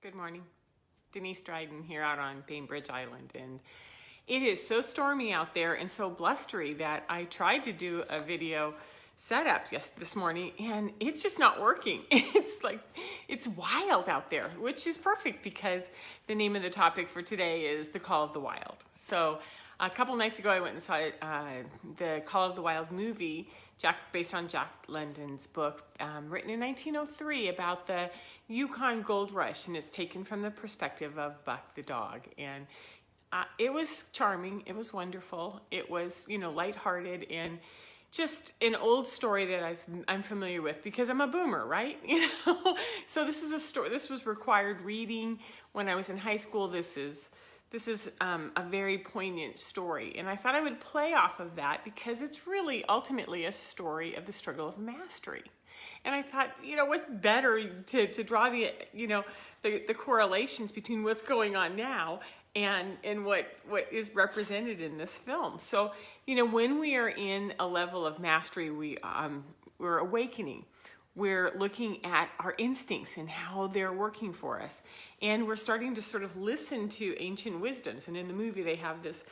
Good morning. Denise Dryden here out on Bainbridge Island, and it is so stormy out there and so blustery that I tried to do a video setup this morning and it's just not working. It's wild out there, which is perfect because the name of the topic for today is The Call of the Wild. So a couple nights ago I went and saw the Call of the Wild movie based on Jack London's book written in 1903 about the Yukon Gold Rush, and it's taken from the perspective of Buck the dog. And it was charming, it was wonderful, it was, lighthearted, and just an old story that I'm familiar with because I'm a boomer, right? So this is a story. This was required reading when I was in high school. This is a very poignant story, and I thought I would play off of that because it's really ultimately a story of the struggle of mastery. And I thought, what's better to draw the correlations between what's going on now and what is represented in this film. So, when we are in a level of mastery, we're awakening. We're looking at our instincts and how they're working for us. And we're starting to sort of listen to ancient wisdoms. And in the movie, they have this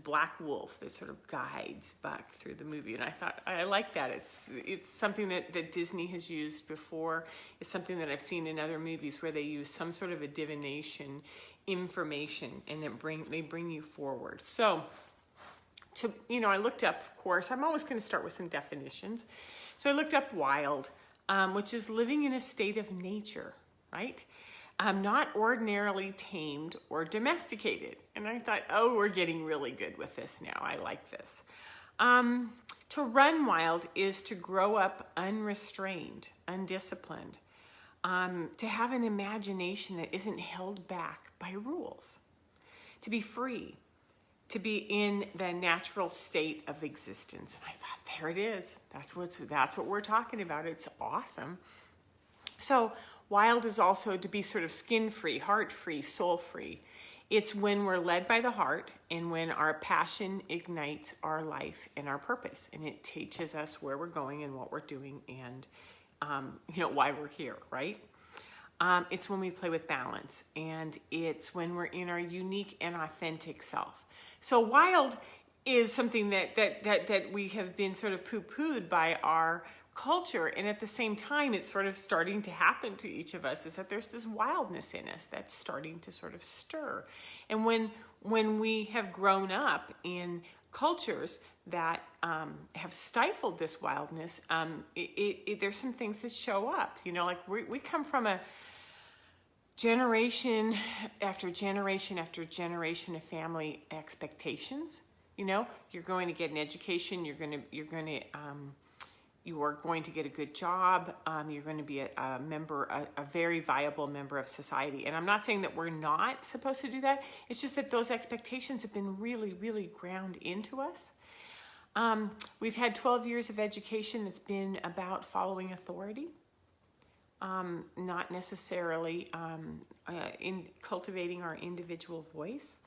black wolf that sort of guides Buck through the movie. And I thought, I like that. It's something that Disney has used before. It's something that I've seen in other movies where they use some sort of a divination information and they bring you forward. So, I looked up, of course, I'm always going to start with some definitions. So I looked up wild, which is living in a state of nature, right? Not ordinarily tamed or domesticated. And I thought, we're getting really good with this now. I like this. To run wild is to grow up unrestrained, undisciplined, to have an imagination that isn't held back by rules, to be free, to be in the natural state of existence. And I thought, there it is. That's what we're talking about. It's awesome. So wild is also to be sort of skin-free, heart-free, soul-free. It's when we're led by the heart and when our passion ignites our life and our purpose. And it teaches us where we're going and what we're doing and, why we're here, right? It's when we play with balance, and it's when we're in our unique and authentic self. So wild is something that we have been sort of poo-pooed by our culture, and at the same time it's sort of starting to happen to each of us, is that there's this wildness in us that's starting to sort of stir. And when we have grown up in cultures that have stifled this wildness, there's some things that show up, like we come from a generation after generation after generation of family expectations. You're going to get an education, you are going to get a good job, you're going to be a very viable member of society. And I'm not saying that we're not supposed to do that. It's just that those expectations have been really, really ground into us. We've had 12 years of education that's been about following authority, not necessarily in cultivating our individual voice.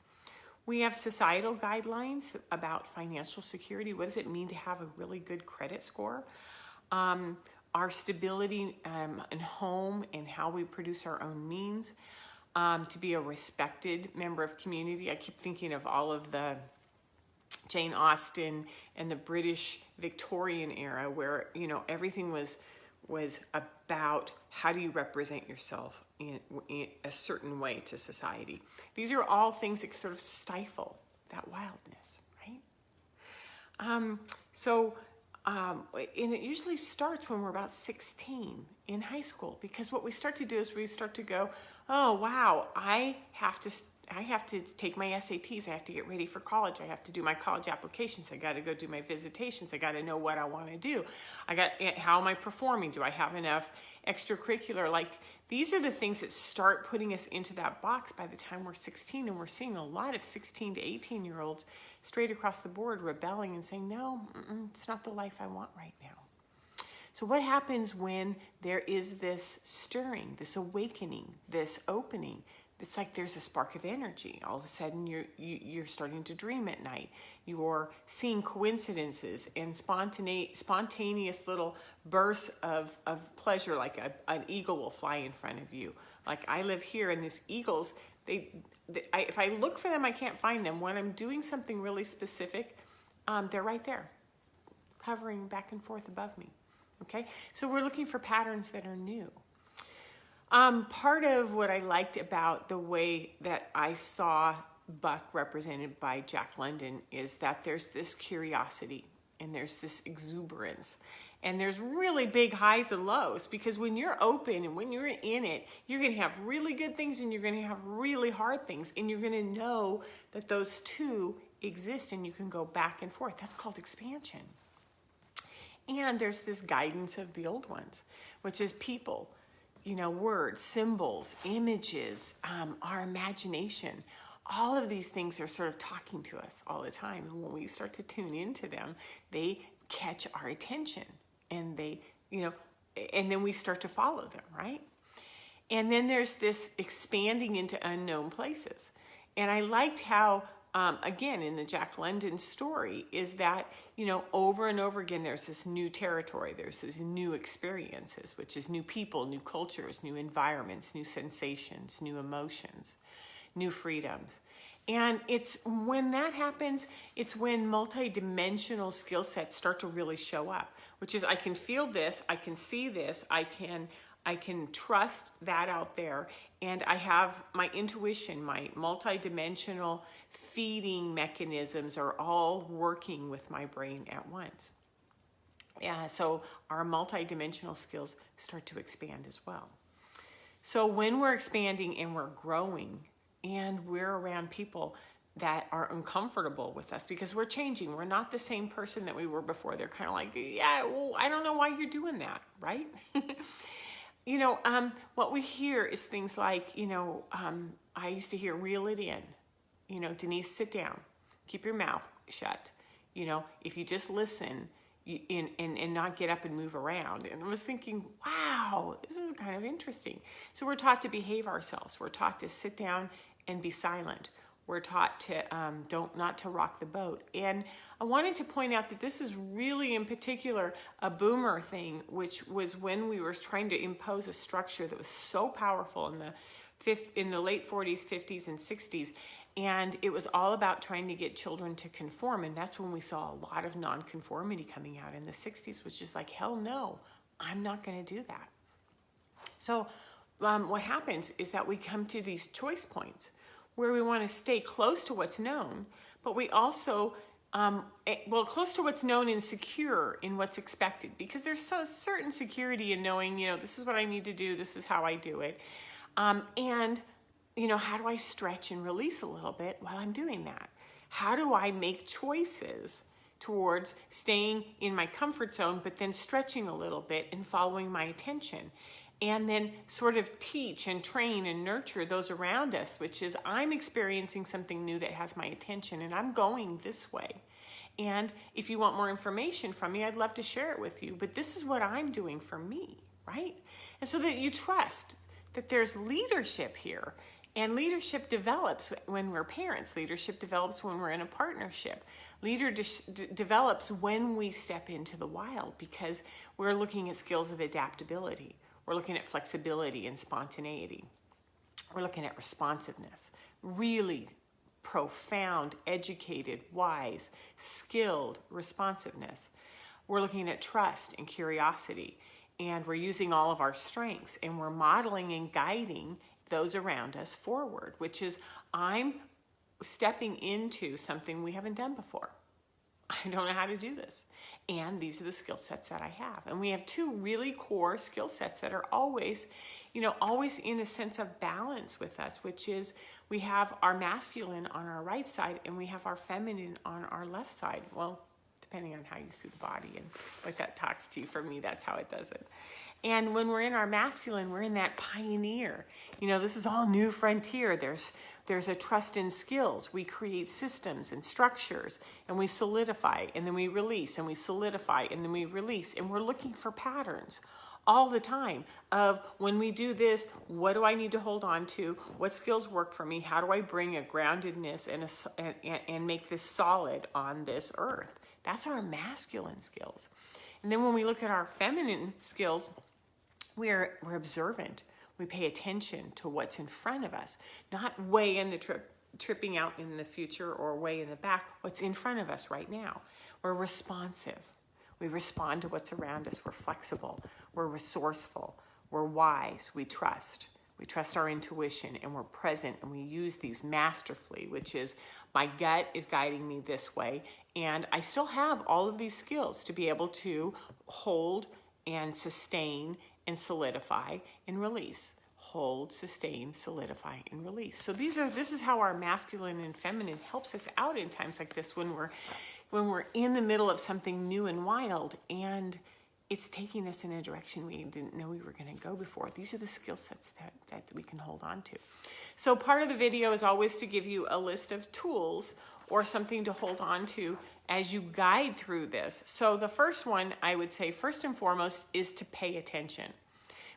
We have societal guidelines about financial security. What does it mean to have a really good credit score? Our stability in home and how we produce our own means, to be a respected member of community. I keep thinking of all of the Jane Austen and the British Victorian era where, everything was about how do you represent yourself in a certain way to society. These are all things that sort of stifle that wildness, right? And it usually starts when we're about 16 in high school, because what we start to do is we start to go, oh, wow, I have to take my SATs. I have to get ready for college. I have to do my college applications. I got to go do my visitations. I got to know what I want to do. How am I performing? Do I have enough extracurricular? These are the things that start putting us into that box by the time we're 16, and we're seeing a lot of 16 to 18-year-olds straight across the board rebelling and saying, no, it's not the life I want right now. So what happens when there is this stirring, this awakening, this opening? It's like there's a spark of energy. All of a sudden, you're starting to dream at night. You're seeing coincidences and spontaneous little bursts of pleasure, like an eagle will fly in front of you. Like I live here, and these eagles, if I look for them, I can't find them. When I'm doing something really specific, they're right there, hovering back and forth above me. Okay, so we're looking for patterns that are new. Part of what I liked about the way that I saw Buck represented by Jack London is that there's this curiosity and there's this exuberance. And there's really big highs and lows, because when you're open and when you're in it, you're going to have really good things and you're going to have really hard things. And you're going to know that those two exist and you can go back and forth. That's called expansion. And there's this guidance of the old ones, which is people, words, symbols, images, our imagination. All of these things are sort of talking to us all the time. And when we start to tune into them, they catch our attention. And and then we start to follow them, right? And then there's this expanding into unknown places. And I liked how, again, in the Jack London story, is that, over and over again, there's this new territory, there's these new experiences, which is new people, new cultures, new environments, new sensations, new emotions, new freedoms. And it's when that happens, it's when multidimensional skill sets start to really show up, which is I can feel this, I can see this, I can trust that out there, and I have my intuition, my multidimensional feeding mechanisms are all working with my brain at once. Yeah, so our multidimensional skills start to expand as well. So when we're expanding and we're growing, and we're around people that are uncomfortable with us because we're changing. We're not the same person that we were before. They're kind of like, yeah, well, I don't know why you're doing that, right? What we hear is things like, I used to hear, reel it in. Denise, sit down. Keep your mouth shut. If you just listen and not get up and move around. And I was thinking, wow, this is kind of interesting. So we're taught to behave ourselves. We're taught to sit down and be silent. We're taught to not to rock the boat. And I wanted to point out that this is really, in particular, a boomer thing, which was when we were trying to impose a structure that was so powerful in the late 40s, 50s, and 60s. And it was all about trying to get children to conform. And that's when we saw a lot of nonconformity coming out. In the 60s was just like, hell no, I'm not going to do that. So what happens is that we come to these choice points where we want to stay close to what's known, but we also, close to what's known and secure in what's expected, because there's a certain security in knowing, this is what I need to do, this is how I do it. And how do I stretch and release a little bit while I'm doing that? How do I make choices towards staying in my comfort zone, but then stretching a little bit and following my attention? And then sort of teach and train and nurture those around us, which is I'm experiencing something new that has my attention and I'm going this way. And if you want more information from me, I'd love to share it with you. But this is what I'm doing for me, right? And so that you trust that there's leadership here. And leadership develops when we're parents. Leadership develops when we're in a partnership. Leadership develops when we step into the wild, because we're looking at skills of adaptability. We're looking at flexibility and spontaneity. We're looking at responsiveness, really profound, educated, wise, skilled responsiveness. We're looking at trust and curiosity, and we're using all of our strengths, and we're modeling and guiding those around us forward, which is I'm stepping into something we haven't done before. I don't know how to do this. And these are the skill sets that I have. And we have two really core skill sets that are always, always in a sense of balance with us, which is we have our masculine on our right side and we have our feminine on our left side. Well, depending on how you see the body and what that talks to you. For me, that's how it does it. And when we're in our masculine, we're in that pioneer. This is all new frontier. There's a trust in skills. We create systems and structures, and we solidify, and then we release, and we solidify, and then we release. And we're looking for patterns all the time of when we do this, what do I need to hold on to? What skills work for me? How do I bring a groundedness and make this solid on this earth? That's our masculine skills. And then when we look at our feminine skills, we're observant. We pay attention to what's in front of us, not way in the tripping out in the future or way in the back, what's in front of us right now. We're responsive. We respond to what's around us. We're flexible. We're resourceful. We're wise. We trust. We trust our intuition, and we're present, and we use these masterfully, which is my gut is guiding me this way, and I still have all of these skills to be able to hold and sustain and solidify and release. Hold, sustain, solidify, and release. So this is how our masculine and feminine helps us out in times like this, when we're in the middle of something new and wild, and it's taking us in a direction we didn't know we were going to go before. These are the skill sets that we can hold on to. So part of the video is always to give you a list of tools or something to hold on to as you guide through this. So the first one, I would say, first and foremost, is to pay attention.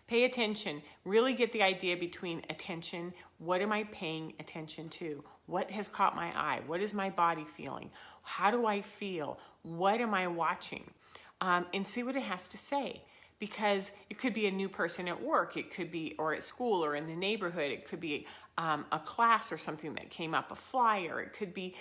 Pay attention. Really get the idea between attention. What am I paying attention to? What has caught my eye? What is my body feeling? How do I feel? What am I watching? And see what it has to say. Because it could be a new person at work, it could be, or at school, or in the neighborhood, it could be a class or something that came up, a flyer, it could be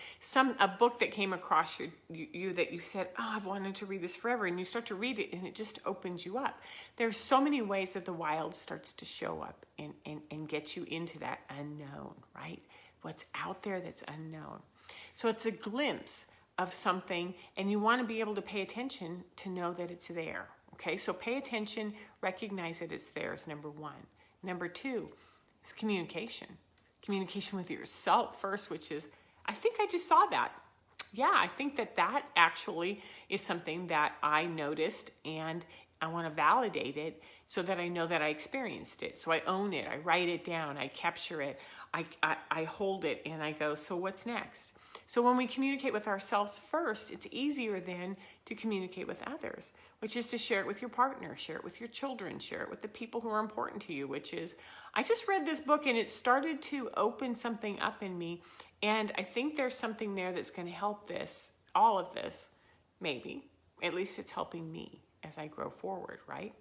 a book that came across you that you said, oh, I've wanted to read this forever, and you start to read it and it just opens you up. There's so many ways that the wild starts to show up and get you into that unknown, right? What's out there that's unknown. So it's a glimpse of something, and you want to be able to pay attention to know that it's there. Okay, so pay attention, recognize that it's there is number one. Number two is communication. Communication with yourself first, which is, I think I just saw that. Yeah, I think that actually is something that I noticed, and I want to validate it so that I know that I experienced it. So I own it, I write it down, I capture it, I hold it, and I go, so what's next? So when we communicate with ourselves first, it's easier then to communicate with others, which is to share it with your partner, share it with your children, share it with the people who are important to you, which is, I just read this book and it started to open something up in me, and I think there's something there that's going to help this, all of this, maybe. At least it's helping me as I grow forward, right?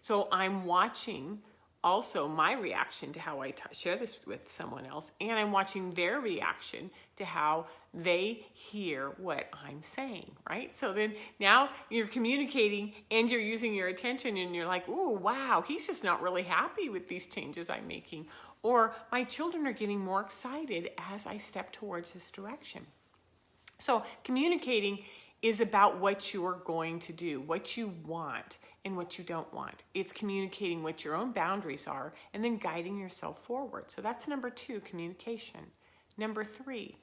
So I'm watching also my reaction to how I share this with someone else, and I'm watching their reaction to how they hear what I'm saying, right? So then now you're communicating and you're using your attention, and you're like, ooh, wow, he's just not really happy with these changes I'm making. Or my children are getting more excited as I step towards this direction. So communicating is about what you are going to do, what you want and what you don't want. It's communicating what your own boundaries are and then guiding yourself forward. So that's number two, communication. Number three,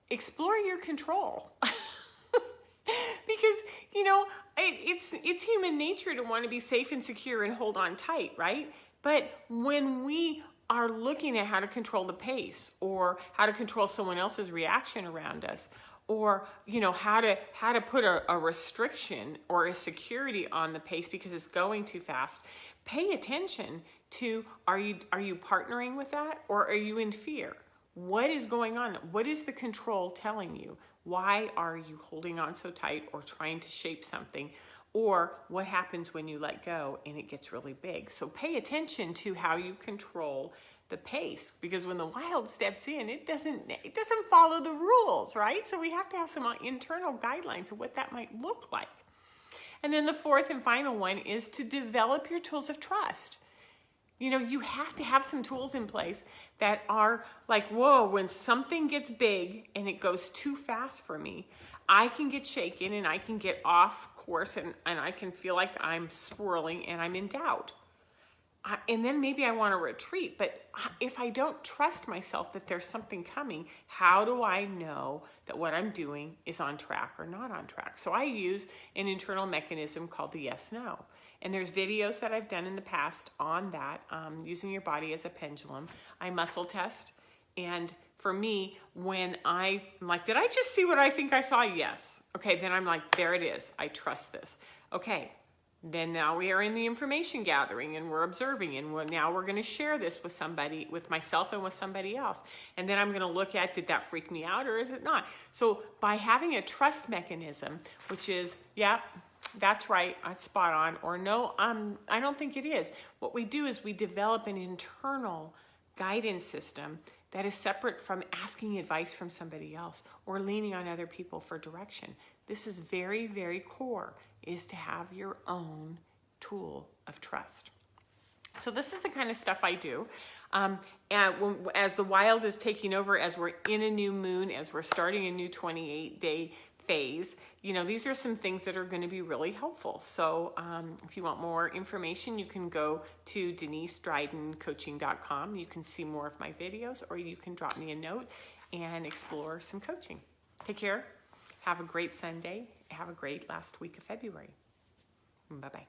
explore your control. Because, you know, it's human nature to want to be safe and secure and hold on tight, right? But when we are looking at how to control the pace, or how to control someone else's reaction around us, or, you know, how to put a restriction or a security on the pace because it's going too fast, pay attention to, are you partnering with that, or are you in fear? What is going on? What is the control telling you? Why are you holding on so tight or trying to shape something? Or what happens when you let go and it gets really big? So pay attention to how you control the pace, because when the wild steps in, it doesn't follow the rules, right? So we have to have some internal guidelines of what that might look like. And then the fourth and final one is to develop your tools of trust. You know, you have to have some tools in place that are like, whoa, when something gets big and it goes too fast for me, I can get shaken and I can get off course, and I can feel like I'm swirling and I'm in doubt. And then maybe I want to retreat, but if I don't trust myself that there's something coming, how do I know that what I'm doing is on track or not on track? So I use an internal mechanism called the yes-no. And there's videos that I've done in the past on that, using your body as a pendulum. I muscle test, and for me, when I'm like, did I just see what I think I saw? Yes. Okay, then I'm like, there it is. I trust this. Okay. Then now we are in the information gathering and we're observing, and now we're going to share this with somebody, with myself and with somebody else. And then I'm going to look at, did that freak me out or is it not? So by having a trust mechanism, which is, yeah, that's right, that's spot on, or no, I don't think it is. What we do is we develop an internal guidance system that is separate from asking advice from somebody else or leaning on other people for direction. This is very, very core, is to have your own tool of trust. So this is the kind of stuff I do. As the wild is taking over, as we're in a new moon, as we're starting a new 28-day phase, these are some things that are going to be really helpful. So if you want more information, you can go to DeniseDrydenCoaching.com. You can see more of my videos, or you can drop me a note and explore some coaching. Take care. Have a great Sunday. Have a great last week of February. Bye-bye.